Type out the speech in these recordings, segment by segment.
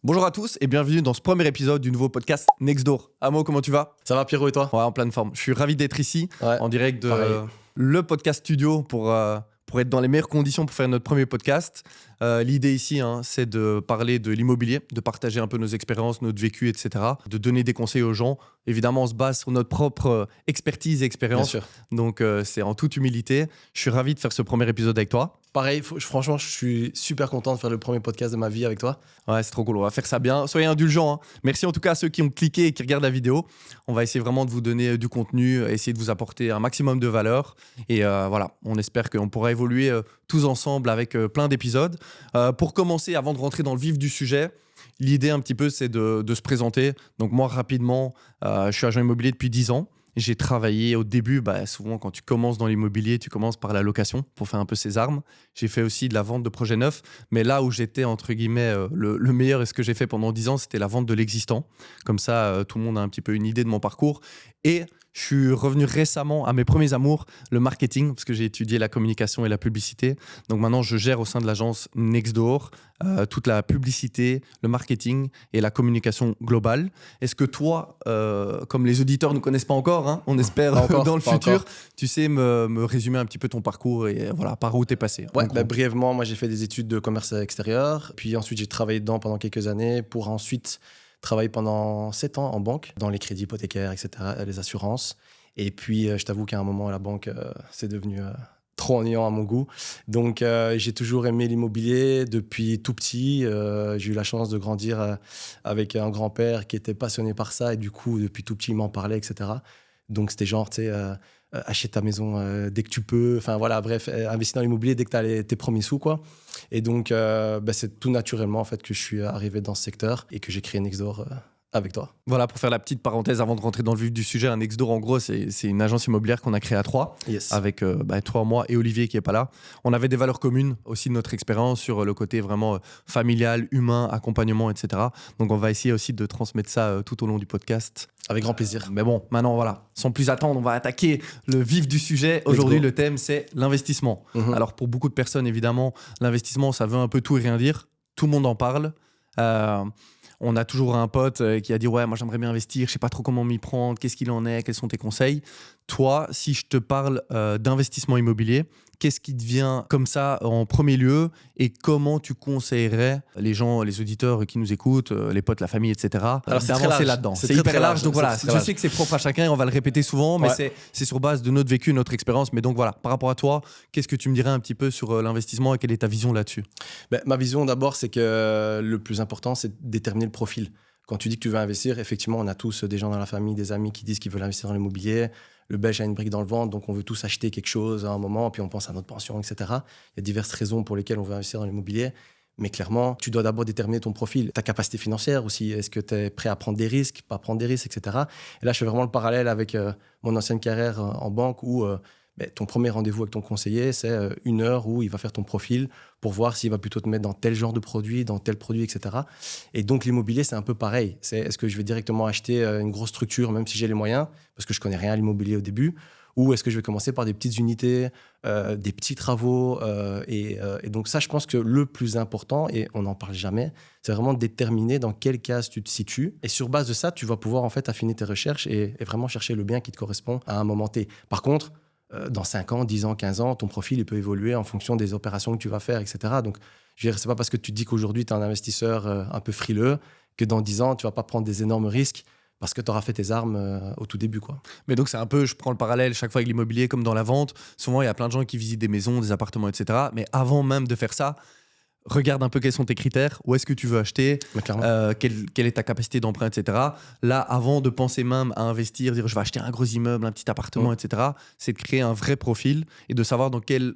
Bonjour à tous et bienvenue dans ce premier épisode du nouveau podcast Nextdoor. Amo, comment tu vas? Ça va Pierrot et toi? Ouais, en pleine forme. Je suis ravi d'être ici Ouais, en direct de pareil. le podcast studio pour être dans les meilleures conditions pour faire notre premier podcast. L'idée ici, c'est de parler de l'immobilier, de partager un peu nos expériences, notre vécu, etc. De donner des conseils aux gens. Évidemment, on se base sur notre propre expertise et Bien expérience. sûr. Donc, c'est en toute humilité. Je suis ravi de faire ce premier épisode avec toi. Pareil, franchement, je suis super content de faire le premier podcast de ma vie avec toi. Ouais, c'est trop cool. On va faire ça bien. Soyez indulgents. Merci en tout cas à ceux qui ont cliqué et qui regardent la vidéo. On va essayer vraiment de vous donner du contenu, essayer de vous apporter un maximum de valeur. Et voilà, on espère qu'on pourra évoluer tous ensemble avec plein d'épisodes. Pour commencer, avant de rentrer dans le vif du sujet, l'idée un petit peu, c'est de se présenter. Donc moi, rapidement, je suis agent immobilier depuis 10 ans. J'ai travaillé au début, souvent quand tu commences dans l'immobilier, tu commences par la location pour faire un peu ses armes. J'ai fait aussi de la vente de projets neufs, mais là où j'étais entre guillemets le meilleur et ce que j'ai fait pendant 10 ans, c'était la vente de l'existant. Comme ça, tout le monde a un petit peu une idée de mon parcours. Et je suis revenu récemment à mes premiers amours, le marketing, parce que j'ai étudié la communication et la publicité. Donc maintenant, je gère au sein de l'agence Nextdoor toute la publicité, le marketing et la communication globale. Est-ce que toi, comme les auditeurs ne connaissent pas encore, on espère Pas encore, dans le pas futur, encore. tu sais me résumer un petit peu ton parcours et voilà, par où t'es passé. Ouais, en gros. brièvement, moi j'ai fait des études de commerce extérieur. Puis ensuite, j'ai travaillé dedans pendant quelques années pour ensuite travailler pendant 7 ans en banque, dans les crédits hypothécaires, etc., les assurances. Et puis, je t'avoue qu'à un moment, la banque, c'est devenu trop ennuyant à mon goût. Donc, j'ai toujours aimé l'immobilier depuis tout petit. J'ai eu la chance de grandir avec un grand-père qui était passionné par ça. Et du coup, depuis tout petit, il m'en parlait, etc. Donc, c'était genre, tu sais, achète ta maison dès que tu peux. Enfin, voilà, bref, investir dans l'immobilier dès que tu as tes premiers sous, quoi. Et donc, c'est tout naturellement, en fait, que je suis arrivé dans ce secteur et que j'ai créé Nextdoor avec toi. Voilà, pour faire la petite parenthèse avant de rentrer dans le vif du sujet, un Nextdoor, en gros, c'est une agence immobilière qu'on a créée à 3, Yes. avec toi, moi et Olivier qui n'est pas là. On avait des valeurs communes aussi de notre expérience sur le côté vraiment familial, humain, accompagnement, etc. Donc, on va essayer aussi de transmettre ça tout au long du podcast. Avec grand plaisir. Mais bon, maintenant, voilà, sans plus attendre, on va attaquer le vif du sujet. Aujourd'hui, go. le thème, c'est l'investissement. Mhm. Alors, pour beaucoup de personnes, évidemment, l'investissement, ça veut un peu tout et rien dire. Tout le monde en parle. On a toujours un pote qui a dit « Ouais, moi, j'aimerais bien investir. Je sais pas trop comment m'y prendre. Qu'est-ce qu'il en est? Quels sont tes conseils ?» Toi, si je te parle d'investissement immobilier, qu'est-ce qui te vient comme ça en premier lieu et comment tu conseillerais les gens, les auditeurs qui nous écoutent, les potes, la famille, etc. Alors, c'est très d'avancer large. là-dedans? C'est C'est très, hyper très large. large. Donc voilà, C'est très je large. sais que c'est propre à chacun et on va le répéter souvent, mais Ouais. c'est sur base de notre vécu, notre expérience. Mais donc voilà, par rapport à toi, qu'est-ce que tu me dirais un petit peu sur l'investissement et quelle est ta vision là-dessus? Ma vision, d'abord, c'est que le plus important, c'est de déterminer le profil. Quand tu dis que tu veux investir, effectivement, on a tous des gens dans la famille, des amis qui disent qu'ils veulent investir dans l'immobilier. Le Belge a une brique dans le ventre, donc on veut tous acheter quelque chose à un moment, puis on pense à notre pension, etc. Il y a diverses raisons pour lesquelles on veut investir dans l'immobilier. Mais clairement, tu dois d'abord déterminer ton profil, ta capacité financière aussi. Est-ce que tu es prêt à prendre des risques, pas prendre des risques, etc. Et là, je fais vraiment le parallèle avec mon ancienne carrière en banque où ton premier rendez-vous avec ton conseiller, c'est 1 heure où il va faire ton profil pour voir s'il va plutôt te mettre dans tel genre de produit, dans tel produit, etc. Et donc, l'immobilier, c'est un peu pareil. Est-ce que je vais directement acheter une grosse structure, même si j'ai les moyens, parce que je connais rien à l'immobilier au début, ou est-ce que je vais commencer par des petites unités, des petits travaux et donc ça, je pense que le plus important, et on n'en parle jamais, c'est vraiment de déterminer dans quelle case tu te situes. Et sur base de ça, tu vas pouvoir en fait affiner tes recherches et vraiment chercher le bien qui te correspond à un moment T. Par contre, dans 5 ans, 10 ans, 15 ans, ton profil il peut évoluer en fonction des opérations que tu vas faire, etc. Donc, je veux dire, c'est pas parce que tu te dis qu'aujourd'hui, tu es un investisseur un peu frileux que dans 10 ans, tu vas pas prendre des énormes risques parce que tu auras fait tes armes au tout début, quoi. Mais donc, c'est un peu, je prends le parallèle chaque fois avec l'immobilier comme dans la vente. Souvent, il y a plein de gens qui visitent des maisons, des appartements, etc. Mais avant même de faire ça, regarde un peu quels sont tes critères, où est-ce que tu veux acheter, Mais clairement. quelle est ta capacité d'emprunt, etc. Là, avant de penser même à investir, dire je vais acheter un gros immeuble, un petit appartement, etc., c'est de créer un vrai profil et de savoir dans quel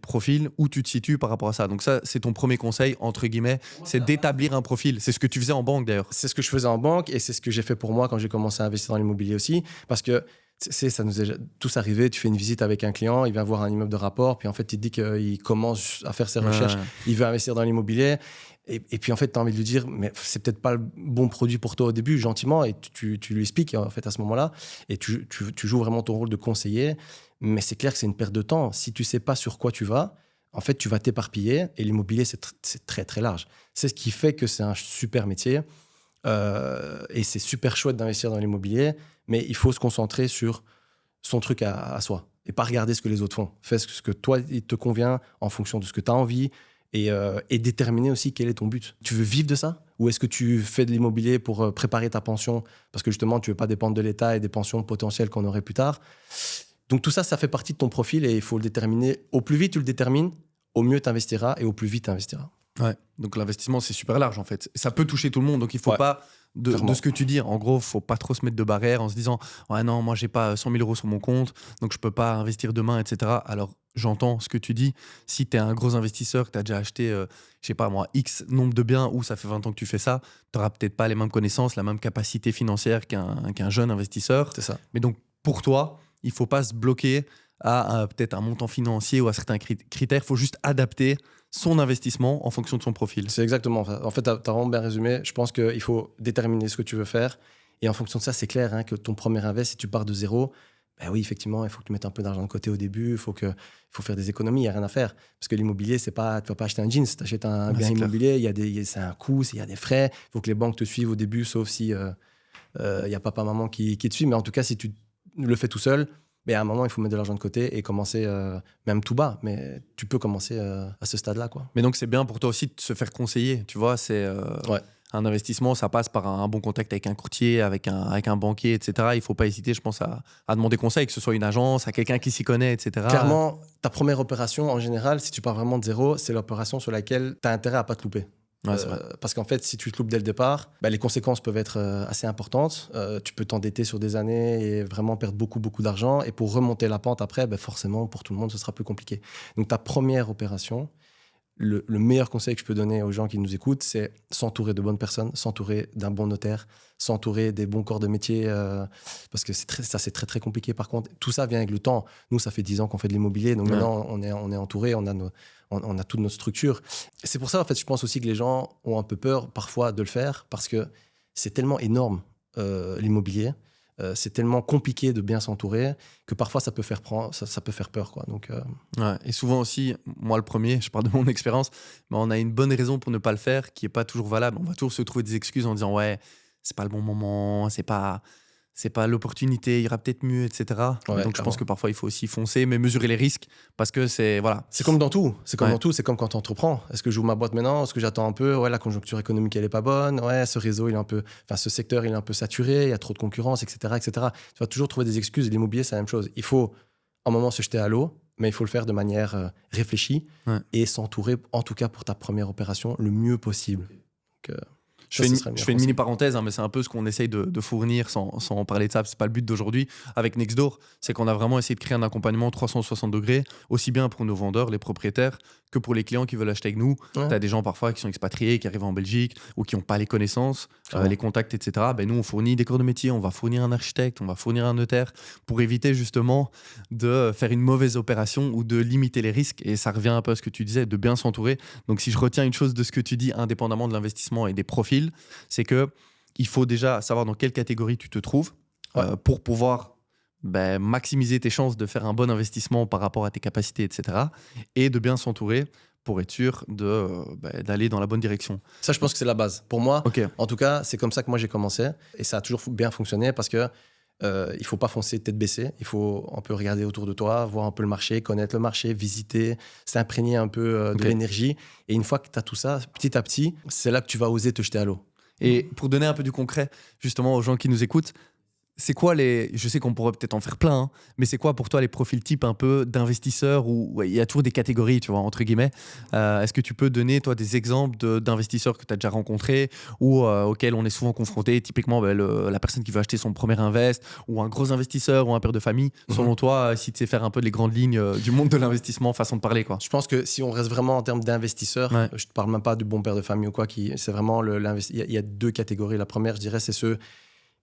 profil, où tu te situes par rapport à ça. Donc ça, c'est ton premier conseil, entre guillemets, c'est d'établir un profil. C'est ce que tu faisais en banque d'ailleurs. C'est ce que je faisais en banque et c'est ce que j'ai fait pour moi quand j'ai commencé à investir dans l'immobilier aussi. Parce que ça nous est tous arrivé, tu fais une visite avec un client, il vient voir un immeuble de rapport, puis en fait, il te dit qu'il commence à faire ses recherches, il veut investir dans l'immobilier. Et puis en fait, tu as envie de lui dire, mais c'est peut-être pas le bon produit pour toi au début, gentiment, et tu lui expliques en fait à ce moment-là, et tu joues vraiment ton rôle de conseiller. Mais c'est clair que c'est une perte de temps. Si tu sais pas sur quoi tu vas, en fait, tu vas t'éparpiller et l'immobilier, c'est très, très large. C'est ce qui fait que c'est un super métier et c'est super chouette d'investir dans l'immobilier, mais il faut se concentrer sur son truc à soi et pas regarder ce que les autres font. Fais ce que toi, il te convient en fonction de ce que tu as envie et déterminer aussi quel est ton but. Tu veux vivre de ça? Ou est-ce que tu fais de l'immobilier pour préparer ta pension parce que justement, tu ne veux pas dépendre de l'État et des pensions potentielles qu'on aurait plus tard? Donc tout ça, ça fait partie de ton profil et il faut le déterminer. Au plus vite tu le détermines, au mieux tu investiras et au plus vite tu investiras. Ouais. Donc l'investissement, c'est super large en fait. Ça peut toucher tout le monde, donc il ne faut pas, de ce que tu dis, en gros, il ne faut pas trop se mettre de barrières en se disant « Ouais non, moi j'ai pas 100 000 euros sur mon compte, donc je ne peux pas investir demain, etc. » Alors j'entends ce que tu dis. Si tu es un gros investisseur, que tu as déjà acheté, je sais pas moi, X nombre de biens ou ça fait 20 ans que tu fais ça, tu n'auras peut-être pas les mêmes connaissances, la même capacité financière qu'un jeune investisseur. C'est ça. Mais donc pour toi, il ne faut pas se bloquer à peut-être un montant financier ou à certains critères. Il faut juste adapter son investissement en fonction de son profil. C'est exactement ça. En fait, tu as vraiment bien résumé. Je pense qu'il faut déterminer ce que tu veux faire. Et en fonction de ça, c'est clair que ton premier invest, si tu pars de zéro, ben oui, effectivement, il faut que tu mettes un peu d'argent de côté au début. Il faut faire des économies. Il n'y a rien à faire. Parce que l'immobilier, tu ne vas pas acheter un jeans. Tu achètes un bien immobilier. C'est un coût, il y a des frais. Il faut que les banques te suivent au début, sauf si il y a papa, maman qui te suit. Mais en tout cas, si tu le fais tout seul, mais à un moment, il faut mettre de l'argent de côté et commencer, même tout bas, mais tu peux commencer à ce stade-là, quoi. Mais donc, c'est bien pour toi aussi de se faire conseiller, tu vois, c'est un investissement, ça passe par un bon contact avec un courtier, avec un banquier, etc. Il ne faut pas hésiter, je pense, à demander conseil, que ce soit une agence, à quelqu'un qui s'y connaît, etc. Clairement, ta première opération, en général, si tu pars vraiment de zéro, c'est l'opération sur laquelle tu as intérêt à ne pas te louper. Ouais, c'est vrai. Parce qu'en fait, si tu te loupes dès le départ, les conséquences peuvent être assez importantes. Tu peux t'endetter sur des années et vraiment perdre beaucoup, beaucoup d'argent. Et pour remonter la pente après, forcément, pour tout le monde, ce sera plus compliqué. Donc, ta première opération, le meilleur conseil que je peux donner aux gens qui nous écoutent, c'est s'entourer de bonnes personnes, s'entourer d'un bon notaire, s'entourer des bons corps de métier. Parce que c'est très, très compliqué. Par contre, tout ça vient avec le temps. Nous, ça fait 10 ans qu'on fait de l'immobilier. Donc, maintenant, on est entouré, on a toute notre structure. Et c'est pour ça, en fait, je pense aussi que les gens ont un peu peur parfois de le faire parce que c'est tellement énorme, l'immobilier. C'est tellement compliqué de bien s'entourer que parfois ça peut faire peur, quoi. Donc, et souvent aussi, moi le premier, je parle de mon expérience, mais on a une bonne raison pour ne pas le faire qui n'est pas toujours valable. On va toujours se trouver des excuses en disant « Ouais, c'est pas le bon moment, c'est pas l'opportunité, il y aura peut-être mieux, etc. » Donc je pense que parfois il faut aussi foncer, mais mesurer les risques parce que c'est comme dans tout. C'est comme dans tout. C'est comme quand tu entreprends. Est-ce que j'ouvre ma boîte maintenant? Est-ce que j'attends un peu? Ouais, la conjoncture économique elle est pas bonne. Ouais, ce réseau ce secteur il est un peu saturé. Il y a trop de concurrence, etc., etc. Tu vas toujours trouver des excuses. L'immobilier c'est la même chose. Il faut un moment se jeter à l'eau, mais il faut le faire de manière réfléchie et s'entourer, en tout cas pour ta première opération, le mieux possible. Donc, je fais une mini parenthèse, mais c'est un peu ce qu'on essaye de fournir sans parler de ça. C'est pas le but d'aujourd'hui avec Nextdoor. C'est qu'on a vraiment essayé de créer un accompagnement 360 degrés, aussi bien pour nos vendeurs, les propriétaires, que pour les clients qui veulent acheter avec nous. Tu as des gens parfois qui sont expatriés, qui arrivent en Belgique ou qui n'ont pas les connaissances, les contacts, etc. Nous, on fournit des corps de métier, on va fournir un architecte, on va fournir un notaire pour éviter justement de faire une mauvaise opération ou de limiter les risques. Et ça revient un peu à ce que tu disais, de bien s'entourer. Donc, si je retiens une chose de ce que tu dis, indépendamment de l'investissement et des profils, c'est qu'il faut déjà savoir dans quelle catégorie tu te trouves pour pouvoir maximiser tes chances de faire un bon investissement par rapport à tes capacités, etc. Et de bien s'entourer pour être sûr d'aller dans la bonne direction. Ça, je pense que c'est la base. Pour moi, en tout cas, c'est comme ça que moi j'ai commencé. Et ça a toujours bien fonctionné parce que il ne faut pas foncer tête baissée. Il faut un peu regarder autour de toi, voir un peu le marché, connaître le marché, visiter, s'imprégner un peu de l'énergie. Et une fois que tu as tout ça, petit à petit, c'est là que tu vas oser te jeter à l'eau. Et pour donner un peu du concret, justement, aux gens qui nous écoutent, c'est quoi je sais qu'on pourrait peut-être en faire plein, mais c'est quoi pour toi les profils types un peu d'investisseurs où il y a toujours des catégories, tu vois, entre guillemets. Est-ce que tu peux donner, toi, des exemples d'investisseurs que tu as déjà rencontrés ou auxquels on est souvent confronté, typiquement la personne qui veut acheter son premier invest ou un gros investisseur ou un père de famille. Selon toi, si tu sais faire un peu les grandes lignes du monde de l'investissement, façon de parler, quoi. Je pense que si on reste vraiment en termes d'investisseurs, je ne te parle même pas du bon père de famille ou quoi, c'est vraiment il y a deux catégories. La première, je dirais, c'est ceux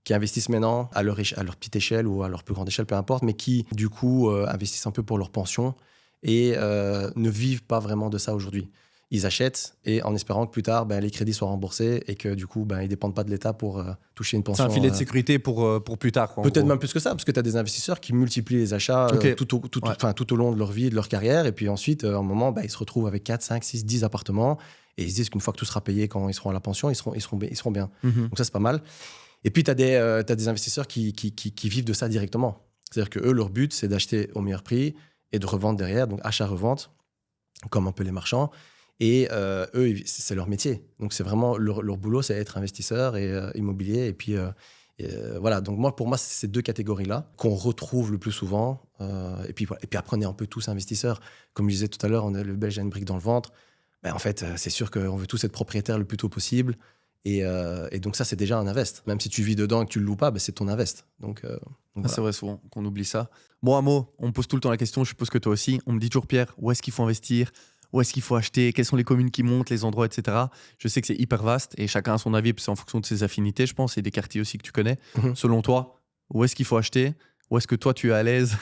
qui investissent maintenant à leur petite échelle ou à leur plus grande échelle, peu importe, mais qui, du coup, investissent un peu pour leur pension et ne vivent pas vraiment de ça aujourd'hui. ils achètent et en espérant que plus tard, les crédits soient remboursés et que du coup, ils ne dépendent pas de l'État pour toucher une pension. C'est un filet de sécurité pour plus tard. Quoi, peut-être même plus que ça, parce que tu as des investisseurs qui multiplient les achats tout au long de leur vie, de leur carrière. Et puis ensuite, à un moment, ils se retrouvent avec 4, 5, 6, 10 appartements. Et ils se disent qu'une fois que tout sera payé, quand ils seront à la pension, ils seront bien. Donc ça, c'est pas mal. Et puis, tu as des investisseurs qui vivent de ça directement. C'est-à-dire que eux, leur but, c'est d'acheter au meilleur prix et de revendre derrière. Donc achat-revente, comme un peu les marchands. Et eux, c'est leur métier. Donc, c'est vraiment leur boulot, c'est être investisseur et immobilier. Et puis, voilà. Donc, pour moi, c'est ces deux catégories-là qu'on retrouve le plus souvent. Et puis après, on est un peu tous investisseurs. Comme je disais tout à l'heure, on a le Belge a une brique dans le ventre. En fait, c'est sûr qu'on veut tous être propriétaires le plus tôt possible. Et donc, ça, c'est déjà un invest. Même si tu vis dedans et que tu ne le loues pas, c'est ton invest. Donc voilà. C'est vrai souvent qu'on oublie ça. Bon, Amo, on me pose tout le temps la question, je suppose que toi aussi. On me dit toujours, Pierre, où est-ce qu'il faut investir ? Où est-ce qu'il faut acheter ? Quelles sont les communes qui montent, les endroits, etc. Je sais que c'est hyper vaste et chacun a son avis, puis c'est en fonction de ses affinités, je pense, et des quartiers aussi que tu connais. Selon toi, où est-ce qu'il faut acheter ? Où est-ce que toi, tu es à l'aise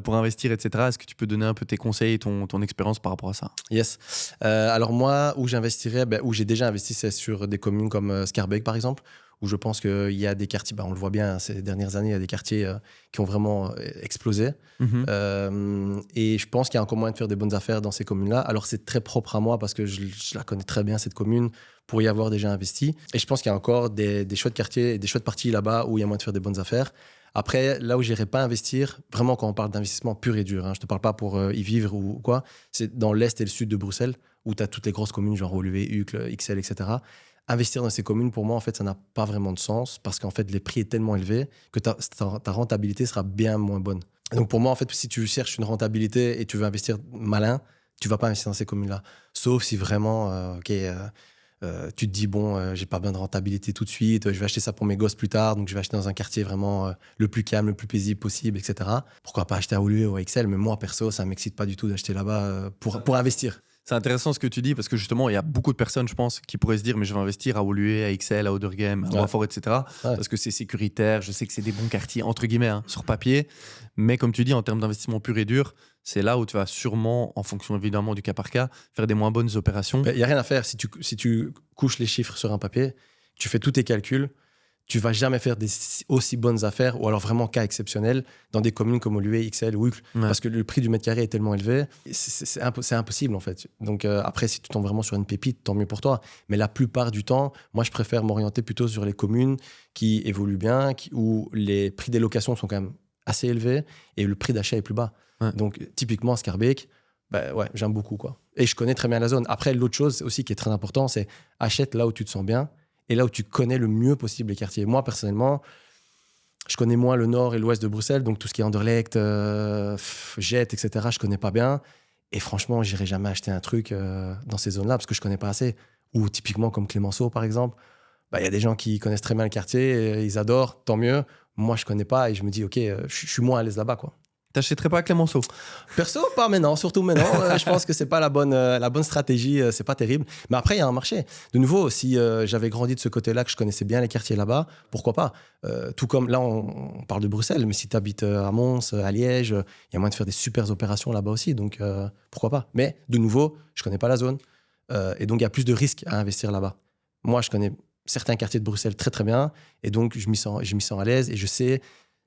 pour investir, etc. Est-ce que tu peux donner un peu tes conseils et ton expérience par rapport à ça ? Yes. Alors moi, où j'investirais, où j'ai déjà investi, c'est sur des communes comme Schaerbeek, par exemple, où je pense qu'il y a des quartiers, on le voit bien ces dernières années, il y a des quartiers qui ont vraiment explosé. Et je pense qu'il y a encore moyen de faire des bonnes affaires dans ces communes-là. Alors c'est très propre à moi parce que je la connais très bien, cette commune, pour y avoir déjà investi. Et je pense qu'il y a encore des chouettes quartiers et des chouettes parties là-bas où il y a moyen de faire des bonnes affaires. Après, là où je n'irais pas investir, vraiment quand on parle d'investissement pur et dur, je ne te parle pas pour y vivre ou quoi, c'est dans l'est et le sud de Bruxelles, où tu as toutes les grosses communes, genre Woluwe, Uccle, XL, etc. Investir dans ces communes, pour moi, en fait, ça n'a pas vraiment de sens parce qu'en fait, les prix est tellement élevé que ta rentabilité sera bien moins bonne. Et donc pour moi, en fait, si tu cherches une rentabilité et tu veux investir malin, tu ne vas pas investir dans ces communes-là. Sauf si vraiment, tu te dis, j'ai pas besoin de rentabilité tout de suite, je vais acheter ça pour mes gosses plus tard, donc je vais acheter dans un quartier vraiment le plus calme, le plus paisible possible, etc. Pourquoi pas acheter à Woluwe ou à XL, mais moi, perso, ça ne m'excite pas du tout d'acheter là-bas pour investir. C'est intéressant ce que tu dis parce que justement, il y a beaucoup de personnes, je pense, qui pourraient se dire mais je vais investir à Woluwe, à XL, à Oudergem, à Roifort, etc. Parce que c'est sécuritaire, je sais que c'est des bons quartiers, entre guillemets, sur papier. Mais comme tu dis, en termes d'investissement pur et dur, c'est là où tu vas sûrement, en fonction évidemment du cas par cas, faire des moins bonnes opérations. Il n'y a rien à faire. Si tu couches les chiffres sur un papier, tu fais tous tes calculs, tu vas jamais faire des aussi bonnes affaires, ou alors vraiment cas exceptionnel, dans des communes comme Woluwe, XL ou Uccle, parce que le prix du mètre carré est tellement élevé, c'est impossible en fait. Donc après, si tu tombes vraiment sur une pépite, tant mieux pour toi. Mais la plupart du temps, moi je préfère m'orienter plutôt sur les communes qui évoluent bien, où les prix des locations sont quand même assez élevés et le prix d'achat est plus bas. Donc typiquement Schaerbeek, j'aime beaucoup quoi. Et je connais très bien la zone. Après, l'autre chose aussi qui est très important, c'est achète là où tu te sens bien et là où tu connais le mieux possible les quartiers. Moi, personnellement, je connais moins le nord et l'ouest de Bruxelles, donc tout ce qui est Anderlecht, Jet, etc., je connais pas bien. Et franchement, j'irai jamais acheter un truc dans ces zones-là parce que je connais pas assez. Ou typiquement comme Clémenceau, par exemple, y a des gens qui connaissent très bien le quartier, ils adorent, tant mieux. Moi, je connais pas et je me dis, ok, je suis moins à l'aise là-bas, quoi. T'achèterais pas à Clémenceau ? Perso, pas maintenant, surtout maintenant. Je pense que c'est pas la bonne stratégie, c'est pas terrible. Mais après, il y a un marché. De nouveau, si j'avais grandi de ce côté-là, que je connaissais bien les quartiers là-bas, pourquoi pas ? Tout comme là, on parle de Bruxelles, mais si tu habites à Mons, à Liège, il y a moyen de faire des super opérations là-bas aussi. Donc, pourquoi pas ? Mais de nouveau, je connais pas la zone. Et donc, il y a plus de risques à investir là-bas. Moi, je connais certains quartiers de Bruxelles très, très bien. Et donc, je m'y sens à l'aise et je sais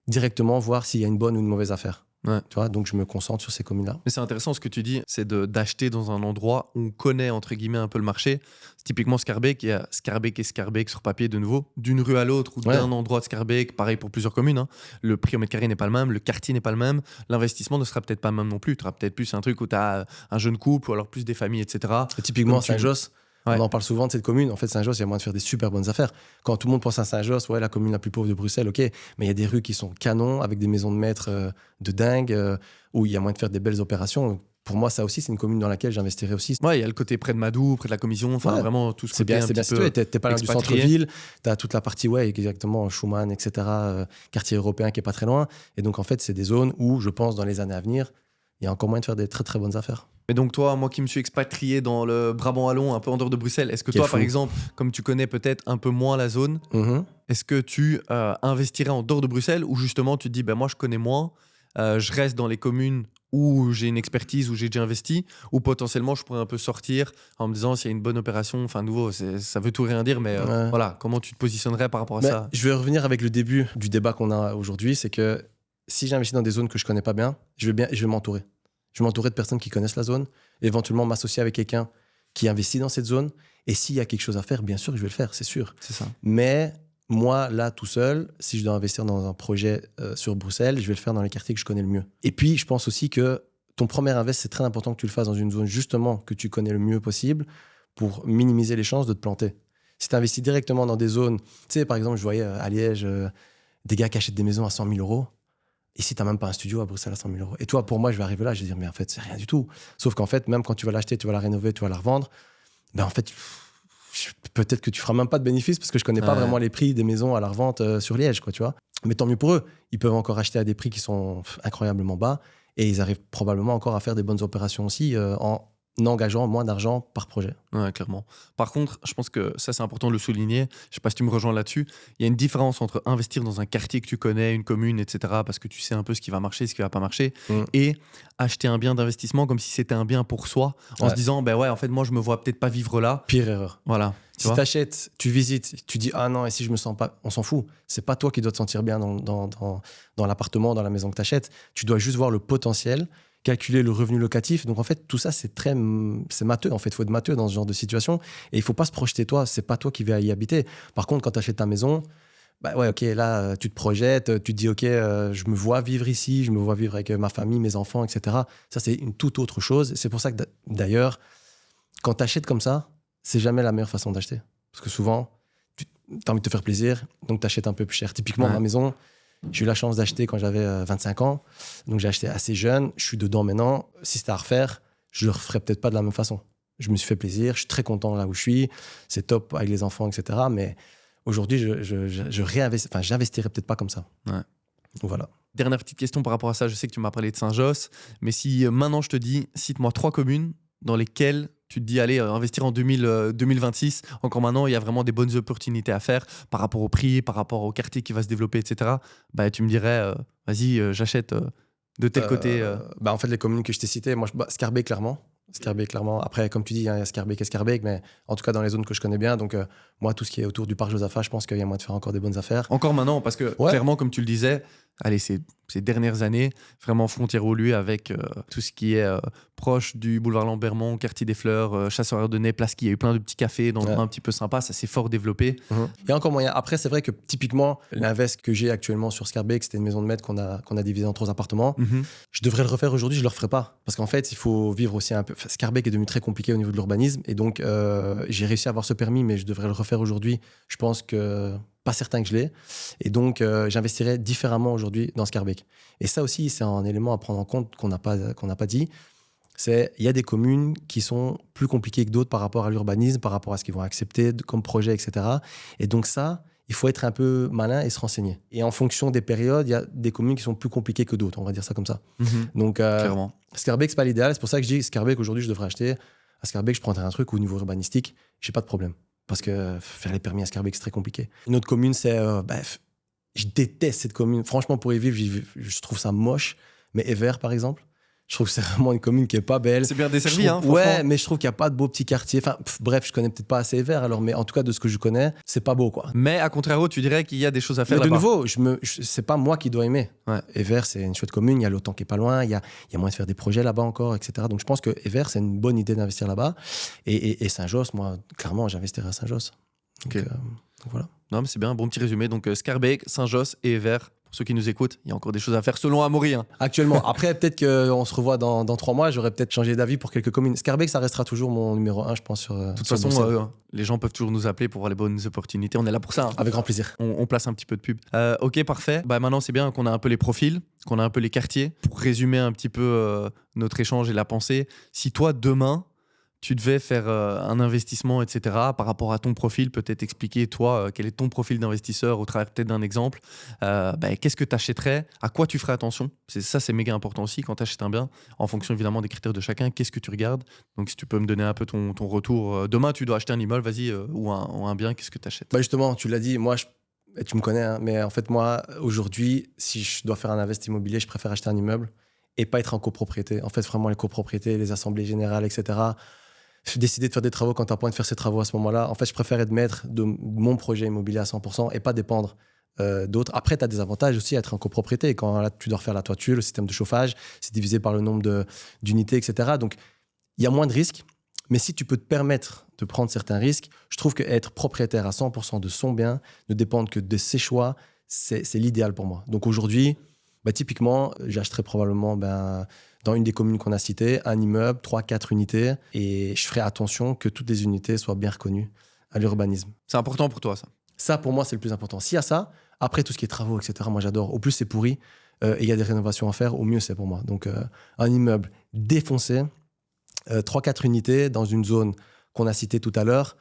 directement voir s'il y a une bonne ou une mauvaise affaire. Ouais. Tu vois, donc je me concentre sur ces communes-là. Mais c'est intéressant ce que tu dis, c'est d'acheter dans un endroit où on connaît entre guillemets un peu le marché. C'est typiquement Schaerbeek, il y a Schaerbeek et Schaerbeek sur papier de nouveau, d'une rue à l'autre ou d'un endroit de Schaerbeek, pareil pour plusieurs communes. Le prix au mètre carré n'est pas le même, le quartier n'est pas le même, l'investissement ne sera peut-être pas le même non plus. Tu auras peut-être plus un truc où tu as un jeune couple ou alors plus des familles, etc. Et typiquement Saint-Josse. On en parle souvent de cette commune. En fait, Saint-Josse, il y a moyen de faire des super bonnes affaires. Quand tout le monde pense à Saint-Josse, la commune la plus pauvre de Bruxelles, ok. Mais il y a des rues qui sont canons, avec des maisons de maître de dingue, où il y a moyen de faire des belles opérations. Pour moi, ça aussi, c'est une commune dans laquelle j'investirais aussi. Ouais, il y a le côté près de Madou, près de la commission, vraiment tout ce c'est côté bien, c'est bien situé. T'es pas loin du centre-ville. T'as toute la partie, exactement, Schumann, etc., quartier européen qui est pas très loin. Et donc, en fait, c'est des zones où, je pense, dans les années à venir, il y a encore moyen de faire des très, très bonnes affaires. Mais donc toi, moi qui me suis expatrié dans le Brabant wallon, un peu en dehors de Bruxelles, est-ce que toi, par exemple, comme tu connais peut-être un peu moins la zone, est-ce que tu investirais en dehors de Bruxelles ou justement tu te dis, moi je connais moins, je reste dans les communes où j'ai une expertise, où j'ai déjà investi, ou potentiellement je pourrais un peu sortir en me disant s'il y a une bonne opération, enfin nouveau, ça veut tout rien dire, mais Ouais. voilà, comment tu te positionnerais par rapport à Mais ça? je vais revenir avec le début du débat qu'on a aujourd'hui, c'est que si j'investis dans des zones que je connais pas bien, je vais m'entourer. Je vais m'entourer de personnes qui connaissent la zone, éventuellement m'associer avec quelqu'un qui investit dans cette zone. Et s'il y a quelque chose à faire, bien sûr que je vais le faire, c'est sûr. C'est ça. Mais moi, là, tout seul, si je dois investir dans un projet sur Bruxelles, je vais le faire dans les quartiers que je connais le mieux. Et puis, je pense aussi que ton premier invest, c'est très important que tu le fasses dans une zone justement que tu connais le mieux possible pour minimiser les chances de te planter. Si tu investis directement dans des zones, tu sais, par exemple, je voyais à Liège des gars qui achètent des maisons à 100 000 euros. Ici, tu n'as même pas un studio à Bruxelles à 100 000 euros. Et toi, pour moi, je vais arriver là, je vais dire, mais en fait, c'est rien du tout. Sauf qu'en fait, même quand tu vas l'acheter, tu vas la rénover, tu vas la revendre, ben en fait, peut-être que tu feras même pas de bénéfice parce que je connais pas vraiment les prix des maisons à la revente sur Liège, quoi, tu vois. Mais tant mieux pour eux. Ils peuvent encore acheter à des prix qui sont incroyablement bas et ils arrivent probablement encore à faire des bonnes opérations aussi en engageant moins d'argent par projet. Ouais, clairement. Par contre, je pense que ça, c'est important de le souligner. Je sais pas si tu me rejoins là-dessus. Il y a une différence entre investir dans un quartier que tu connais, une commune, etc., parce que tu sais un peu ce qui va marcher, ce qui va pas marcher, et acheter un bien d'investissement comme si c'était un bien pour soi, en se disant, ben ouais, en fait, moi, je me vois peut-être pas vivre là. Pire erreur. Voilà. Si tu achètes, tu visites, tu dis, ah non, et si je me sens pas, on s'en fout. C'est pas toi qui dois te sentir bien dans l'appartement, dans la maison que tu achètes. Tu dois juste voir le potentiel, calculer le revenu locatif. Donc en fait, tout ça, c'est matheux. En fait, il faut être matheux dans ce genre de situation. Et il faut pas se projeter toi. C'est pas toi qui vas y habiter. Par contre, quand tu achètes ta maison, bah ouais, ok, là, tu te projettes, tu te dis, ok, je me vois vivre ici, je me vois vivre avec ma famille, mes enfants, etc. Ça, c'est une toute autre chose. C'est pour ça que d'ailleurs, quand tu achètes comme ça, c'est jamais la meilleure façon d'acheter. Parce que souvent, tu as envie de te faire plaisir, donc tu achètes un peu plus cher. Typiquement, ma maison, j'ai eu la chance d'acheter quand j'avais 25 ans. Donc j'ai acheté assez jeune, je suis dedans maintenant. Si c'était à refaire, je le referais peut-être pas de la même façon. Je me suis fait plaisir, je suis très content là où je suis. C'est top avec les enfants, etc. Mais aujourd'hui, j'investirais peut-être pas comme ça. Ouais. Donc voilà. Dernière petite question par rapport à ça. Je sais que tu m'as parlé de Saint-Josse, mais si maintenant je te dis, cite-moi 3 communes dans lesquelles tu te dis, allez, investir en 2026, encore maintenant, il y a vraiment des bonnes opportunités à faire par rapport au prix, par rapport au quartier qui va se développer, etc. Bah, tu me dirais, vas-y, j'achète de tel côté. Bah, en fait, les communes que je t'ai citées, moi, Scarbeck, clairement. Scarbeck, clairement. Après, comme tu dis, il y a Scarbeck et Scarbeck, mais en tout cas, dans les zones que je connais bien. Donc, moi, tout ce qui est autour du parc Josaphat, je pense qu'il y a moyen de faire encore des bonnes affaires. Encore maintenant, parce que clairement, comme tu le disais, allez, ces dernières années, vraiment frontière au lieu avec tout ce qui est proche du boulevard Lambermont, quartier des Fleurs, Chasseurs-Ardennais, place qui a eu plein de petits cafés, dans un petit peu sympa, ça s'est fort développé. Il y a encore moyen. Après, c'est vrai que typiquement, l'invest que j'ai actuellement sur Scarbeck, c'était une maison de maître qu'on a divisée en 3 appartements. Je devrais le refaire aujourd'hui, je le referai pas. Parce qu'en fait, il faut vivre aussi un peu. Scarbeck est devenu très compliqué au niveau de l'urbanisme. Et donc, j'ai réussi à avoir ce permis, mais je devrais le refaire aujourd'hui. Je pense que pas certain que je l'ai. Et donc, j'investirais différemment aujourd'hui dans Scarbeck. Et ça aussi, c'est un élément à prendre en compte qu'on n'a pas dit. Il y a des communes qui sont plus compliquées que d'autres par rapport à l'urbanisme, par rapport à ce qu'ils vont accepter comme projet, etc. Et donc ça, il faut être un peu malin et se renseigner. Et en fonction des périodes, il y a des communes qui sont plus compliquées que d'autres, on va dire ça comme ça. Donc, Scarbeck, c'est pas l'idéal. C'est pour ça que je dis Scarbeck, aujourd'hui, je devrais acheter. À Scarbeck, je prendrais un truc au niveau urbanistique, j'ai pas de problème. Parce que faire les permis à Scarbeck, c'est très compliqué. Une autre commune, c'est... je déteste cette commune. Franchement, pour y vivre, je trouve ça moche. Mais Evere, par exemple, je trouve que c'est vraiment une commune qui est pas belle. C'est bien desservi, franchement. Ouais, mais je trouve qu'il n'y a pas de beaux petits quartiers. Enfin, bref, je connais peut-être pas assez Evere, alors, mais en tout cas, de ce que je connais, c'est pas beau, quoi. Mais à contrario, tu dirais qu'il y a des choses à faire mais de là-bas. nouveau, c'est pas moi qui dois aimer. Evere, c'est une chouette commune. Il y a l'OTAN qui est pas loin. Il y a moyen de faire des projets là-bas encore, etc. Donc, je pense que Evere, c'est une bonne idée d'investir là-bas. Et Saint-Josse, moi, clairement, j'investirais à Saint-Josse. Donc, voilà. Non, mais c'est bien, un bon petit résumé. Donc, Scarbeck, Saint-Josse et Evere. Pour ceux qui nous écoutent, il y a encore des choses à faire selon Amaury. Actuellement. Après, peut-être qu'on se revoit dans 3 mois. J'aurais peut-être changé d'avis pour quelques communes. Scarbeck, ça restera toujours mon numéro 1, je pense. De toute façon, les gens peuvent toujours nous appeler pour voir les bonnes opportunités. On est là pour ça. Avec grand plaisir. On place un petit peu de pub. Ok, parfait. Bah, maintenant, c'est bien qu'on a un peu les profils, qu'on a un peu les quartiers. Pour résumer un petit peu notre échange et la pensée, si toi, demain, tu devais faire un investissement, etc., par rapport à ton profil, peut-être expliquer, toi, quel est ton profil d'investisseur au travers peut-être d'un exemple. Qu'est-ce que tu achèterais? À quoi tu ferais attention? Ça, c'est méga important aussi quand tu achètes un bien, en fonction évidemment des critères de chacun. Qu'est-ce que tu regardes? Donc, si tu peux me donner un peu ton retour. Demain, tu dois acheter un immeuble, vas-y, ou un bien, qu'est-ce que tu achètes? Justement, tu l'as dit, moi, tu me connais, hein, mais en fait, moi, aujourd'hui, si je dois faire un investissement immobilier, je préfère acheter un immeuble et pas être en copropriété. En fait, vraiment, les copropriétés, les assemblées générales, etc. Décider de faire des travaux quand tu as pas envie de faire ces travaux à ce moment-là. En fait, je préfère être maître de mon projet immobilier à 100% et pas dépendre d'autres. Après, tu as des avantages aussi à être en copropriété. Quand là, tu dois refaire la toiture, le système de chauffage, c'est divisé par le nombre d'unités, etc. Donc, il y a moins de risques. Mais si tu peux te permettre de prendre certains risques, je trouve qu'être propriétaire à 100% de son bien, ne dépendre que de ses choix, c'est l'idéal pour moi. Donc aujourd'hui, typiquement, j'achèterais probablement dans une des communes qu'on a citées, un immeuble, 3-4 unités, et je ferai attention que toutes les unités soient bien reconnues à l'urbanisme. C'est important pour toi, ça? Ça, pour moi, c'est le plus important. S'il y a ça, après tout ce qui est travaux, etc., moi j'adore. Au plus c'est pourri, et il y a des rénovations à faire, au mieux c'est pour moi. Donc un immeuble défoncé, 3-4 unités dans une zone qu'on a citée tout à l'heure,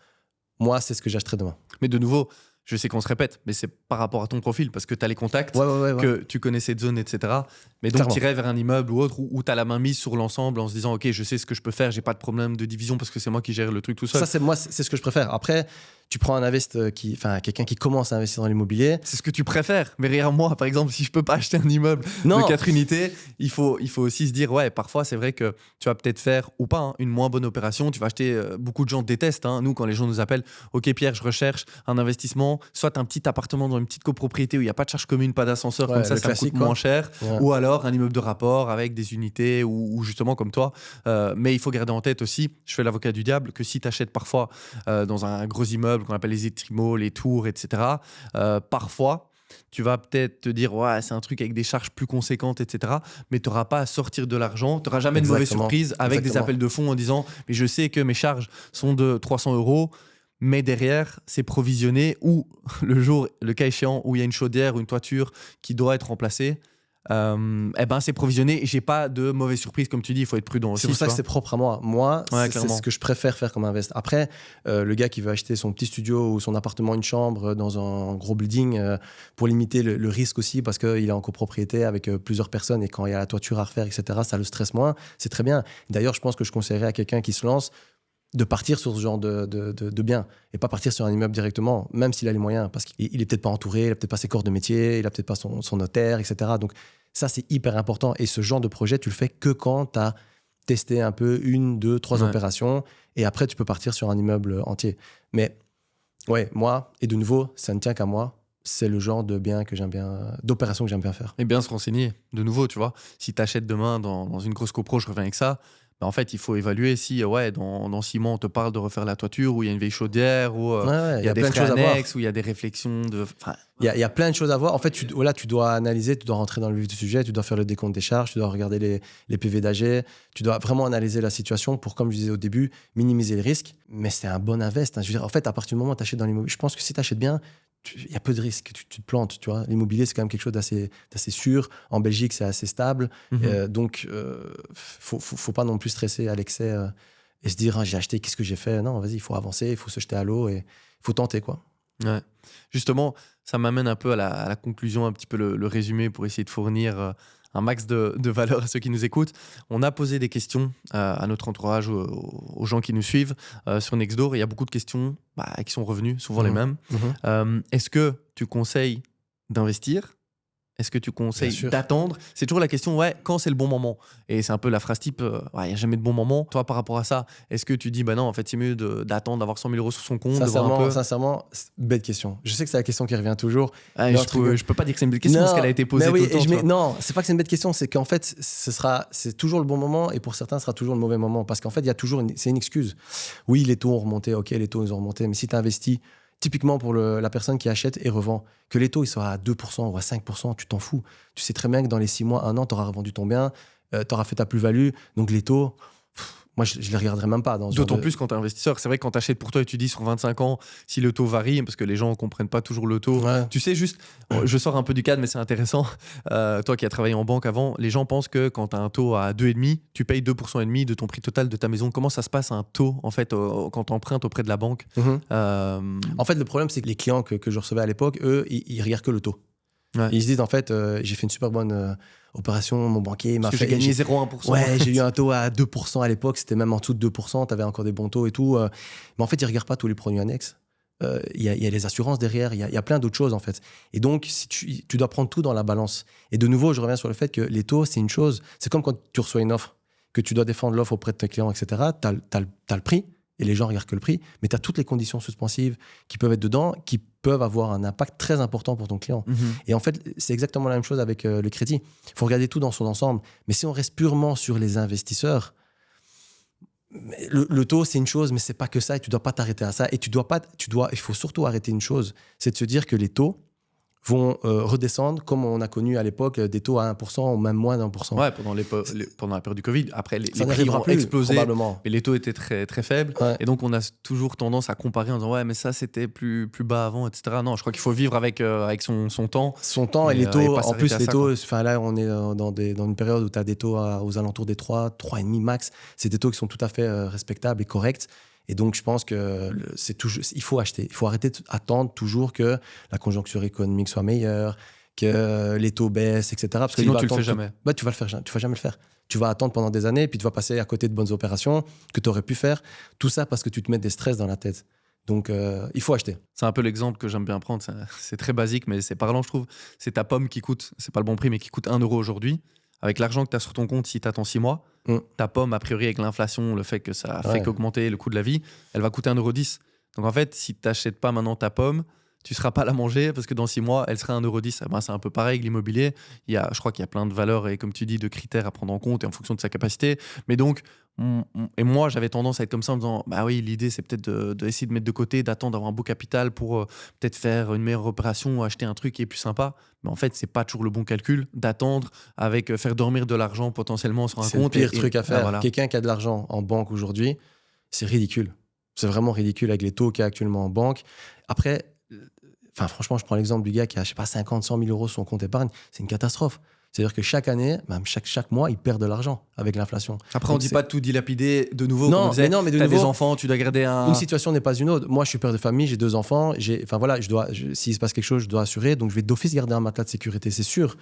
moi, c'est ce que j'achèterais demain. Mais de nouveau, je sais qu'on se répète, mais c'est par rapport à ton profil, parce que tu as les contacts, Ouais. que tu connais cette zone, etc. Mais donc, tu irais vers un immeuble ou autre où tu as la main mise sur l'ensemble en se disant, OK, je sais ce que je peux faire, j'ai pas de problème de division parce que c'est moi qui gère le truc tout seul. Ça, c'est ce que je préfère. Après, tu prends quelqu'un qui commence à investir dans l'immobilier. C'est ce que tu préfères. Mais regarde, moi, par exemple, si je peux pas acheter un immeuble de 4 unités, il faut aussi se dire, ouais, parfois, c'est vrai que tu vas peut-être faire, ou pas, une moins bonne opération. Tu vas acheter, beaucoup de gens détestent. Nous, quand les gens nous appellent, OK, Pierre, je recherche un investissement, soit un petit appartement dans une petite copropriété où il n'y a pas de charge commune, pas d'ascenseur, comme ça me coûte moins cher. Ouais. Ou alors un immeuble de rapport avec des unités ou justement comme toi. Mais il faut garder en tête aussi, je fais l'avocat du diable, que si tu achètes parfois dans un gros immeuble qu'on appelle les étrimaux, les tours, etc., parfois, tu vas peut-être te dire, ouais, c'est un truc avec des charges plus conséquentes, etc. Mais tu n'auras pas à sortir de l'argent. Tu n'auras jamais de mauvaise surprise avec des appels de fonds en disant, mais je sais que mes charges sont de 300 €. Mais derrière, c'est provisionné ou le cas échéant, où il y a une chaudière ou une toiture qui doit être remplacée, c'est provisionné et j'ai pas de mauvaise surprise. Comme tu dis, il faut être prudent aussi. C'est pour ça que c'est propre à moi. Moi, ouais, c'est ce que je préfère faire comme invest. Après, le gars qui veut acheter son petit studio ou son appartement, une chambre dans un gros building, pour limiter le risque aussi, parce qu'il est en copropriété avec plusieurs personnes et quand il y a la toiture à refaire, etc., ça le stresse moins. C'est très bien. D'ailleurs, je pense que je conseillerais à quelqu'un qui se lance de partir sur ce genre de bien et pas partir sur un immeuble directement, même s'il a les moyens, parce qu'il est peut-être pas entouré, il a peut-être pas ses corps de métier, il a peut-être pas son notaire, etc. Donc ça, c'est hyper important. Et ce genre de projet, tu le fais que quand tu as testé un peu 1, 2, 3 opérations, et après, tu peux partir sur un immeuble entier. Mais ouais, moi, et de nouveau, ça ne tient qu'à moi, c'est le genre de bien que j'aime bien, d'opération que j'aime bien faire. Et bien se renseigner, de nouveau, tu vois. Si tu achètes demain dans une grosse copro, je reviens avec ça, en fait, il faut évaluer si dans 6 mois, on te parle de refaire la toiture, ou il y a une vieille chaudière, ou il y a des frais annexes, ou il y a des réflexions. Il y a plein de choses à voir. En fait, tu dois analyser, tu dois rentrer dans le vif du sujet, tu dois faire le décompte des charges, tu dois regarder les PV d'AG, tu dois vraiment analyser la situation pour, comme je disais au début, minimiser les risques. Mais c'est un bon invest. Je veux dire, en fait, à partir du moment où tu achètes dans l'immobilier, je pense que si tu achètes bien, il y a peu de risques, tu te plantes, tu vois. L'immobilier, c'est quand même quelque chose d'assez sûr. En Belgique, c'est assez stable. Donc, faut pas non plus stresser à l'excès et se dire, j'ai acheté, qu'est-ce que j'ai fait? Non, vas-y, il faut avancer, il faut se jeter à l'eau et il faut tenter, quoi. Ouais. Justement, ça m'amène un peu à la conclusion, un petit peu le résumé pour essayer de fournir un max de valeur à ceux qui nous écoutent. On a posé des questions à notre entourage, aux gens qui nous suivent sur Nextdoor. Il y a beaucoup de questions qui sont revenues, souvent les mêmes. Est-ce que tu conseilles d'investir? Est-ce que tu conseilles d'attendre? C'est toujours la question, quand c'est le bon moment? Et c'est un peu la phrase type, il n'y a jamais de bon moment. Toi, par rapport à ça, est-ce que tu dis, non, en fait, c'est mieux d'attendre d'avoir 100 000 € sur son compte? Sincèrement, bête question. Je sais que c'est la question qui revient toujours. Je peux pas dire que c'est une bête question parce qu'elle a été posée tout le temps. Non, c'est pas que c'est une bête question, c'est qu'en fait, c'est toujours le bon moment et pour certains, ce sera toujours le mauvais moment. Parce qu'en fait, il y a toujours c'est une excuse. Oui, les taux ont remonté, ok, les taux ils ont remonté, mais si tu investis, typiquement pour la personne qui achète et revend, que les taux ils soient à 2% ou à 5%, tu t'en fous. Tu sais très bien que dans les 6 mois, 1 an, tu auras revendu ton bien, tu auras fait ta plus-value. Donc les taux, moi, je les regarderai même pas. D'autant plus quand tu es investisseur. C'est vrai que quand tu achètes pour toi et tu dis sur 25 ans, si le taux varie, parce que les gens ne comprennent pas toujours le taux. Ouais. Tu sais, juste, je sors un peu du cadre, mais c'est intéressant. Toi qui as travaillé en banque avant, les gens pensent que quand tu as un taux à 2,5, tu payes 2,5% de ton prix total de ta maison. Comment ça se passe un taux, en fait, quand tu empruntes auprès de la banque? En fait, le problème, c'est que les clients que je recevais à l'époque, eux, ils regardent que le taux. Ouais. Ils se disent, en fait, j'ai fait une super bonne opération, mon banquier m'a fait... J'ai gagné 0,1%. Ouais, j'ai eu un taux à 2% à l'époque, c'était même en dessous de 2%, tu avais encore des bons taux et tout. Mais en fait, ils ne regardent pas tous les produits annexes. y a les assurances derrière, il y a plein d'autres choses en fait. Et donc, si tu dois prendre tout dans la balance. Et de nouveau, je reviens sur le fait que les taux, c'est une chose. C'est comme quand tu reçois une offre, que tu dois défendre l'offre auprès de tes clients, etc. Tu as le prix, et les gens regardent que le prix, mais tu as toutes les conditions suspensives qui peuvent être dedans, qui peuvent avoir un impact très important pour ton client. Et en fait, c'est exactement la même chose avec le crédit. Il faut regarder tout dans son ensemble. Mais si on reste purement sur les investisseurs, le taux, c'est une chose, mais c'est pas que ça, et tu dois pas t'arrêter à ça. Et il faut surtout arrêter une chose, c'est de se dire que les taux vont redescendre comme on a connu à l'époque des taux à 1% ou même moins d'1%. Ouais, pendant la période du Covid. Après, les prix n'arrivera ont plus, explosé, probablement. mais les taux étaient très, très faibles. Ouais. Et donc, on a toujours tendance à comparer en disant « Ouais, mais ça, c'était plus bas avant, etc. » Non, je crois qu'il faut vivre avec son temps. Son temps et les et taux, pas en plus, s'arrêter à les ça, taux, quoi. enfin là, on est dans une période où tu as des taux aux alentours des 3,5 max. C'est des taux qui sont tout à fait respectables et corrects. Et donc, je pense que il faut acheter. Il faut arrêter d'attendre toujours que la conjoncture économique soit meilleure, que les taux baissent, etc. Parce que Sinon, il va tu le fais attendre jamais. Bah, tu vas jamais le faire. Tu vas attendre pendant des années, puis tu vas passer à côté de bonnes opérations que tu aurais pu faire. Tout ça parce que tu te mets des stress dans la tête. Donc, il faut acheter. C'est un peu l'exemple que j'aime bien prendre. C'est très basique, mais c'est parlant, je trouve. C'est ta pomme qui coûte, c'est pas le bon prix, mais qui coûte 1 euro aujourd'hui. Avec l'argent que tu as sur ton compte, si tu attends 6 mois, ta pomme, a priori, avec l'inflation, le fait que ça fait qu'augmenter le coût de la vie, elle va coûter 1,10 €. Donc en fait, si tu n'achètes pas maintenant ta pomme, tu ne seras pas à la manger parce que dans 6 mois, elle sera 1,10 €. Ben, c'est un peu pareil avec l'immobilier. Je crois qu'il y a plein de valeurs et, comme tu dis, de critères à prendre en compte et en fonction de sa capacité. Mais donc, et moi, j'avais tendance à être comme ça en me disant bah oui, l'idée, c'est peut-être d'essayer de mettre de côté, d'attendre d'avoir un beau capital pour peut-être faire une meilleure opération ou acheter un truc qui est plus sympa. Mais en fait, c'est pas toujours le bon calcul d'attendre avec faire dormir de l'argent potentiellement sur un C'est compte. le pire truc à faire. Voilà. Quelqu'un qui a de l'argent en banque aujourd'hui, c'est ridicule. C'est vraiment ridicule avec les taux qu'il y a actuellement en banque. Après, franchement, je prends l'exemple du gars qui a, je sais pas, 50, 100 000 euros sur son compte épargne. C'est une catastrophe. C'est-à-dire que chaque année, même chaque mois, il perd de l'argent avec l'inflation. Après, on ne dit pas de tout dilapider de nouveau. Non, comme on disait, mais de t'as nouveau, des enfants, tu dois garder un. une situation n'est pas une autre. Moi, je suis père de famille, j'ai 2 enfants. S'il se passe quelque chose, je dois assurer. Donc, je vais d'office garder un matelas de sécurité, c'est sûr.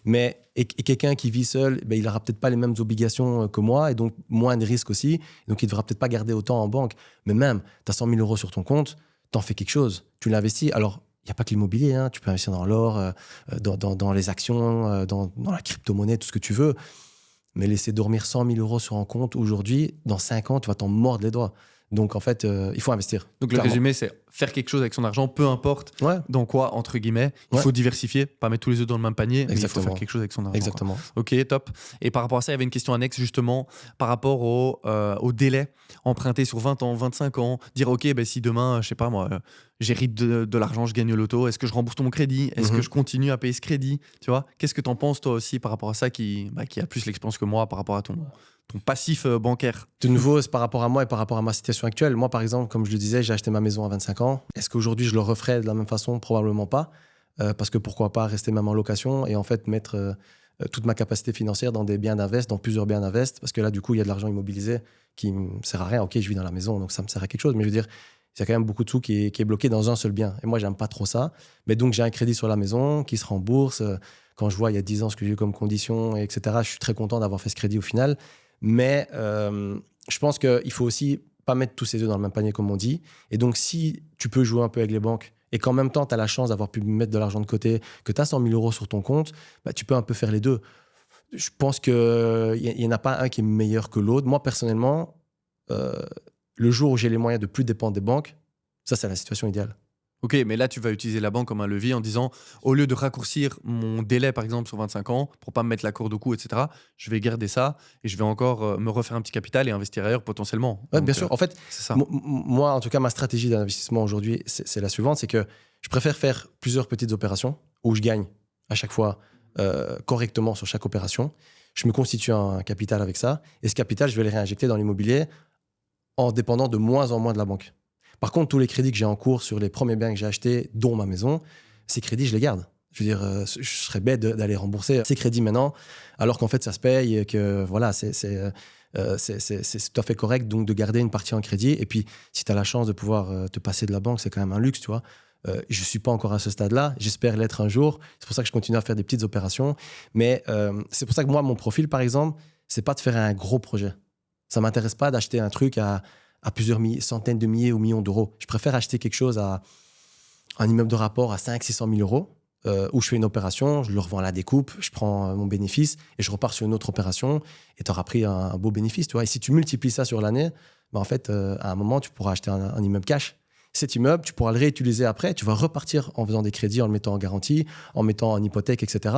Mais et quelqu'un qui vit seul, il n'aura peut-être pas les mêmes obligations que moi et donc moins de risques aussi. Donc, il ne devra peut-être pas garder autant en banque. Mais même, tu as 100 000 euros sur ton compte, tu en fais quelque chose. Tu l'investis. Alors, il n'y a pas que l'immobilier, hein. Tu peux investir dans l'or, dans les actions, dans la crypto-monnaie, tout ce que tu veux. Mais laisser dormir 100 000 euros sur un compte aujourd'hui, dans 5 ans, tu vas t'en mordre les doigts. Donc, en fait, il faut investir. Donc, clairement. le résumé, c'est faire quelque chose avec son argent, peu importe dans quoi, entre guillemets. Il faut diversifier, pas mettre tous les œufs dans le même panier, mais il faut faire quelque chose avec son argent. Exactement. Quoi. Ok, top. Et par rapport à ça, il y avait une question annexe, justement, par rapport au délai. Emprunter sur 20 ans, 25 ans, dire, ok, si demain, je sais pas moi, j'hérite de l'argent, je gagne au loto, est-ce que je rembourse mon crédit? Est-ce que je continue à payer ce crédit? Tu vois? Qu'est-ce que tu en penses, toi aussi, par rapport à ça, qui a plus l'expérience que moi, par rapport à ton passif bancaire? De nouveau, c'est par rapport à moi et par rapport à ma situation actuelle. Moi, par exemple, comme je le disais, j'ai acheté ma maison à 25 ans. Est-ce qu'aujourd'hui, je le referais de la même façon? Probablement pas. Parce que pourquoi pas rester même en location et en fait mettre toute ma capacité financière dans des biens d'invest, dans plusieurs biens d'invest. Parce que là, du coup, il y a de l'argent immobilisé qui ne me sert à rien. Ok, je vis dans la maison, donc ça me sert à quelque chose. Mais je veux dire, il y a quand même beaucoup de sous qui est bloqué dans un seul bien. Et moi, j'aime pas trop ça. Mais donc, j'ai un crédit sur la maison qui se rembourse. Quand je vois il y a 10 ans ce que j'ai eu comme conditions, etc., je suis très content d'avoir fait ce crédit au final. Mais je pense qu'il faut aussi pas mettre tous ses œufs dans le même panier, comme on dit. Et donc, si tu peux jouer un peu avec les banques et qu'en même temps, tu as la chance d'avoir pu mettre de l'argent de côté, que tu as 100 000 euros sur ton compte, tu peux un peu faire les deux. Je pense qu'il n'y en a pas un qui est meilleur que l'autre. Moi, personnellement, le jour où j'ai les moyens de plus dépendre des banques, ça, c'est la situation idéale. Ok, mais là, tu vas utiliser la banque comme un levier en disant, au lieu de raccourcir mon délai, par exemple, sur 25 ans, pour pas me mettre la corde au cou, etc., je vais garder ça et je vais encore me refaire un petit capital et investir ailleurs potentiellement. Ouais, bien sûr. En fait, c'est ça. Moi, en tout cas, ma stratégie d'investissement aujourd'hui, c'est la suivante, c'est que je préfère faire plusieurs petites opérations où je gagne à chaque fois correctement sur chaque opération. Je me constitue un capital avec ça et ce capital, je vais le réinjecter dans l'immobilier en dépendant de moins en moins de la banque. Par contre, tous les crédits que j'ai en cours sur les premiers biens que j'ai achetés, dont ma maison, ces crédits, je les garde. Je veux dire, je serais bête d'aller rembourser ces crédits maintenant, alors qu'en fait, ça se paye et que voilà, c'est tout à fait correct donc de garder une partie en crédit. Et puis, si tu as la chance de pouvoir te passer de la banque, c'est quand même un luxe, tu vois. Je ne suis pas encore à ce stade-là. J'espère l'être un jour. C'est pour ça que je continue à faire des petites opérations. Mais c'est pour ça que moi, mon profil, par exemple, c'est pas de faire un gros projet. Ça ne m'intéresse pas d'acheter un truc à à plusieurs centaines de milliers ou millions d'euros. Je préfère acheter quelque chose un immeuble de rapport à 500 000 600 000 euros, où je fais une opération, je le revends à la découpe, je prends mon bénéfice et je repars sur une autre opération et tu auras pris un beau bénéfice. Tu vois. Et si tu multiplies ça sur l'année, ben en fait, à un moment, tu pourras acheter un immeuble cash. Cet immeuble, tu pourras le réutiliser après, tu vas repartir en faisant des crédits, en le mettant en garantie, en mettant en hypothèque, etc.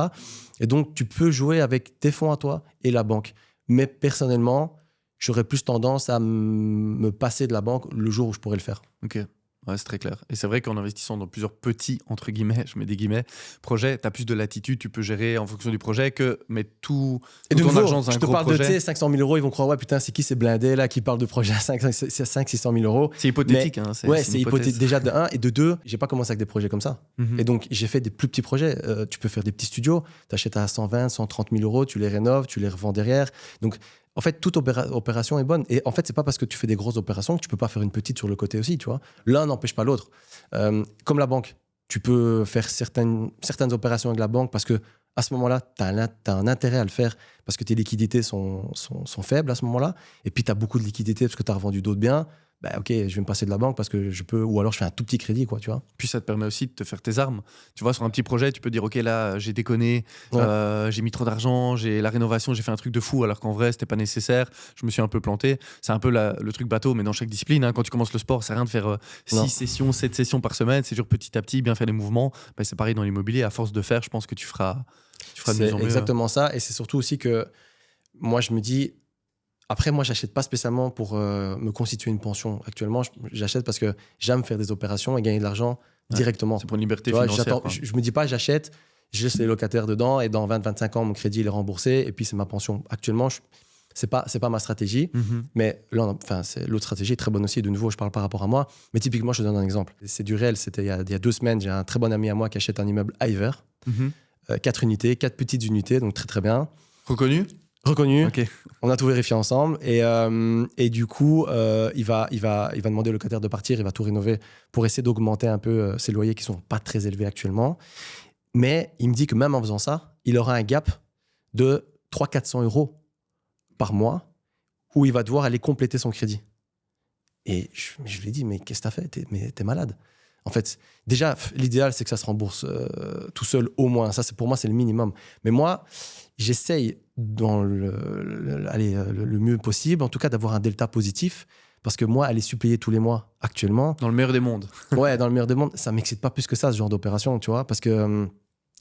Et donc, tu peux jouer avec tes fonds à toi et la banque. Mais personnellement, j'aurais plus tendance à me passer de la banque le jour où je pourrais le faire. Ok. Ouais, c'est très clair. Et c'est vrai qu'en investissant dans plusieurs petits, entre guillemets, je mets des guillemets, projets, tu as plus de latitude, tu peux gérer en fonction du projet que mettre tout Et de ton nouveau, argent dans un je te gros parle projet. de 500 000 euros, ils vont croire, ouais, putain, c'est qui ces blindés là qui parlent de projets à 500-600 000 euros. C'est hypothétique. Hein, Ouais, c'est une hypothèse. hypothétique déjà de 1. Et de 2, j'ai pas commencé avec des projets comme ça. Mhm. Et donc, j'ai fait des plus petits projets. Tu peux faire des petits studios, tu achètes à 120, 130 000 euros, tu les rénoves, tu les revends derrière. Donc, en fait, toute opération est bonne. Et en fait, c'est pas parce que tu fais des grosses opérations que tu peux pas faire une petite sur le côté aussi, tu vois. L'un n'empêche pas l'autre. Comme la banque, tu peux faire certaines opérations avec la banque parce que à ce moment-là, tu as un intérêt à le faire parce que tes liquidités sont faibles à ce moment-là. Et puis, tu as beaucoup de liquidités parce que tu as revendu d'autres biens. Bah, ok, je vais me passer de la banque parce que je peux, ou alors je fais un tout petit crédit, quoi, tu vois. Puis ça te permet aussi de te faire tes armes. Tu vois, sur un petit projet, tu peux dire, ok, là, j'ai déconné, Ouais. j'ai mis trop d'argent, j'ai la rénovation, j'ai fait un truc de fou, alors qu'en vrai, c'était pas nécessaire. Je me suis un peu planté. C'est un peu le truc bateau, mais dans chaque discipline, hein, quand tu commences le sport, c'est rien de faire 6 sessions, 7 sessions par semaine. C'est toujours petit à petit, bien faire les mouvements. Bah, c'est pareil dans l'immobilier. À force de faire, je pense que tu feras de mieux en C'est mieux. exactement ça. Et c'est surtout aussi que moi, je me dis, après, moi, j'achète pas spécialement pour me constituer une pension. Actuellement, j'achète parce que j'aime faire des opérations et gagner de l'argent directement. C'est pour une liberté Tu vois, financière. Quoi. je me dis pas, j'achète, je laisse les locataires dedans et dans 20-25 ans, mon crédit il est remboursé et puis c'est ma pension. Actuellement, c'est pas ma stratégie, mais là, l'autre stratégie est très bonne aussi. De nouveau, je parle par rapport à moi, mais typiquement, je te donne un exemple. C'est du réel. C'était il y a 2 semaines, j'ai un très bon ami à moi qui achète un immeuble à Hiver, 4 unités, 4 petites unités, donc très très bien. Reconnu. Ok. On a tout vérifié ensemble et du coup, il va demander au locataire de partir, il va tout rénover pour essayer d'augmenter un peu ses loyers qui sont pas très élevés actuellement. Mais il me dit que même en faisant ça, il aura un gap de 300-400 euros par mois où il va devoir aller compléter son crédit. Et je lui ai dit, mais qu'est-ce que t'as fait ? T'es malade. En fait, déjà, l'idéal, c'est que ça se rembourse tout seul au moins. Ça, pour moi, c'est le minimum. Mais moi, j'essaye dans le mieux possible, en tout cas, d'avoir un delta positif. Parce que moi, aller suppléer tous les mois actuellement... Dans le meilleur des mondes. Ouais, dans le meilleur des mondes, ça ne m'excite pas plus que ça, ce genre d'opération, tu vois. Parce que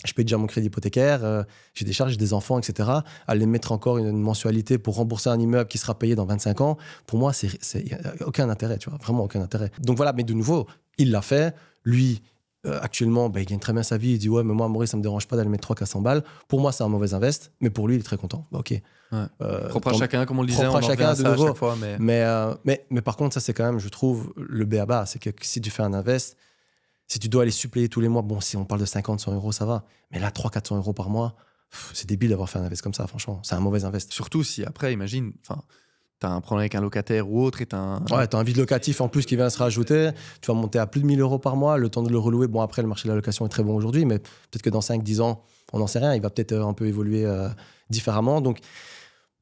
je paye déjà mon crédit hypothécaire, j'ai des charges, j'ai des enfants, etc. Aller mettre encore une mensualité pour rembourser un immeuble qui sera payé dans 25 ans, pour moi, il n'y a aucun intérêt, tu vois. Vraiment aucun intérêt. Donc voilà, mais de nouveau, il l'a fait. Lui... actuellement, il gagne très bien sa vie. Il dit, ouais, mais moi, Maurice, ça ne me dérange pas d'aller mettre 300-400 balles. Pour moi, c'est un mauvais invest, mais pour lui, il est très content. Ok. Ouais. Propre à chacun, comme on le disait, propre à on en chacun, revient à ça de à nouveau. chaque fois. Mais par contre, ça, c'est quand même, je trouve, le b.a.-ba. C'est que si tu fais un invest, si tu dois aller suppléer tous les mois, bon, si on parle de 50-100 euros, ça va. Mais là, 300-400 euros par mois, c'est débile d'avoir fait un invest comme ça, franchement. C'est un mauvais invest. Surtout si après, imagine, t'as un problème avec un locataire ou autre et Ouais, t'as un vide locatif en plus qui vient se rajouter. Tu vas monter à plus de 1 000 euros par mois, le temps de le relouer. Bon, après, le marché de la location est très bon aujourd'hui, mais peut-être que dans 5-10 ans, on n'en sait rien. Il va peut-être un peu évoluer différemment. Donc,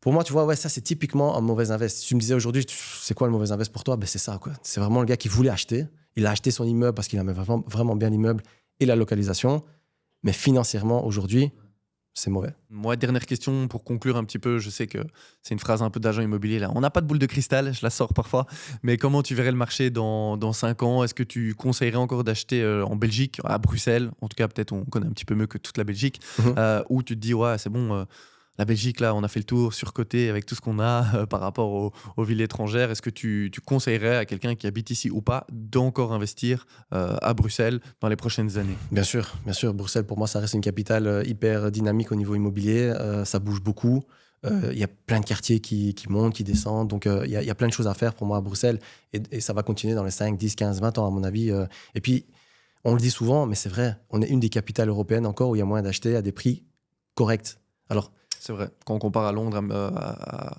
pour moi, tu vois, ouais, ça, c'est typiquement un mauvais invest. Si tu me disais aujourd'hui, c'est quoi le mauvais invest pour toi ? Ben, c'est ça, quoi. C'est vraiment le gars qui voulait acheter. Il a acheté son immeuble parce qu'il aimait vraiment, vraiment bien l'immeuble et la localisation. Mais financièrement, aujourd'hui, c'est mauvais. Moi, dernière question pour conclure un petit peu. Je sais que c'est une phrase un peu d'agent immobilier là. On n'a pas de boule de cristal, je la sors parfois. Mais comment tu verrais le marché dans 5 ans ? Est-ce que tu conseillerais encore d'acheter en Belgique, à Bruxelles ? En tout cas, peut-être on connaît un petit peu mieux que toute la Belgique. Ou tu te dis, ouais, c'est bon, la Belgique, là, on a fait le tour, surcoté avec tout ce qu'on a par rapport aux villes étrangères. Est-ce que tu conseillerais à quelqu'un qui habite ici ou pas d'encore investir à Bruxelles dans les prochaines années ? Bien sûr, bien sûr. Bruxelles, pour moi, ça reste une capitale hyper dynamique au niveau immobilier. Ça bouge beaucoup. Il y a plein de quartiers qui montent, qui descendent. Donc, il y a plein de choses à faire pour moi à Bruxelles. Et ça va continuer dans les 5, 10, 15, 20 ans, à mon avis. Et puis, on le dit souvent, mais c'est vrai. On est une des capitales européennes encore où il y a moyen d'acheter à des prix corrects. Alors, c'est vrai. Quand on compare à Londres,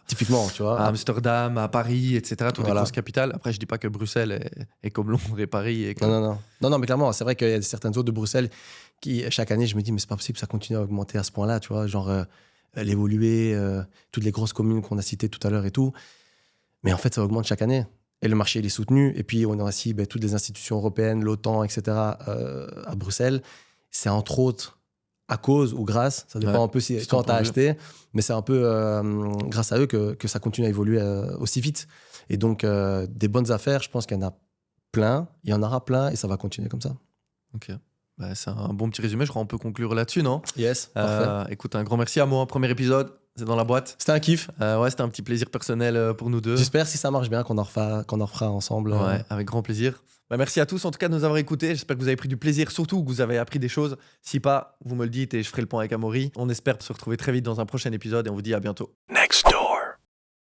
typiquement, tu vois, à Amsterdam, à Paris, etc., toutes les Voilà. grosses capitales. Après, je dis pas que Bruxelles est comme Londres et Paris. Et que... Non, mais clairement, c'est vrai qu'il y a certaines zones de Bruxelles qui, chaque année, je me dis, mais c'est pas possible, ça continue à augmenter à ce point-là, tu vois, genre l'évoluer, toutes les grosses communes qu'on a citées tout à l'heure et tout. Mais en fait, ça augmente chaque année. Et le marché, il est soutenu. Et puis, on a aussi toutes les institutions européennes, l'OTAN, etc., à Bruxelles. C'est entre autres à cause ou grâce, ça dépend un peu quand tu as acheté, mais c'est un peu grâce à eux que ça continue à évoluer aussi vite. Et donc, des bonnes affaires, je pense qu'il y en a plein, il y en aura plein et ça va continuer comme ça. Ok. C'est un bon petit résumé, je crois qu'on peut conclure là-dessus, non? Yes, parfait. Écoute, un grand merci à moi, premier épisode, c'est dans la boîte. C'était un kiff. Ouais, c'était un petit plaisir personnel pour nous deux. J'espère, si ça marche bien, qu'on en refera ensemble. Ouais, avec grand plaisir. Merci à tous en tout cas de nous avoir écoutés. J'espère que vous avez pris du plaisir, surtout que vous avez appris des choses. Si pas, vous me le dites et je ferai le point avec Amaury. On espère se retrouver très vite dans un prochain épisode et on vous dit à bientôt. Next door.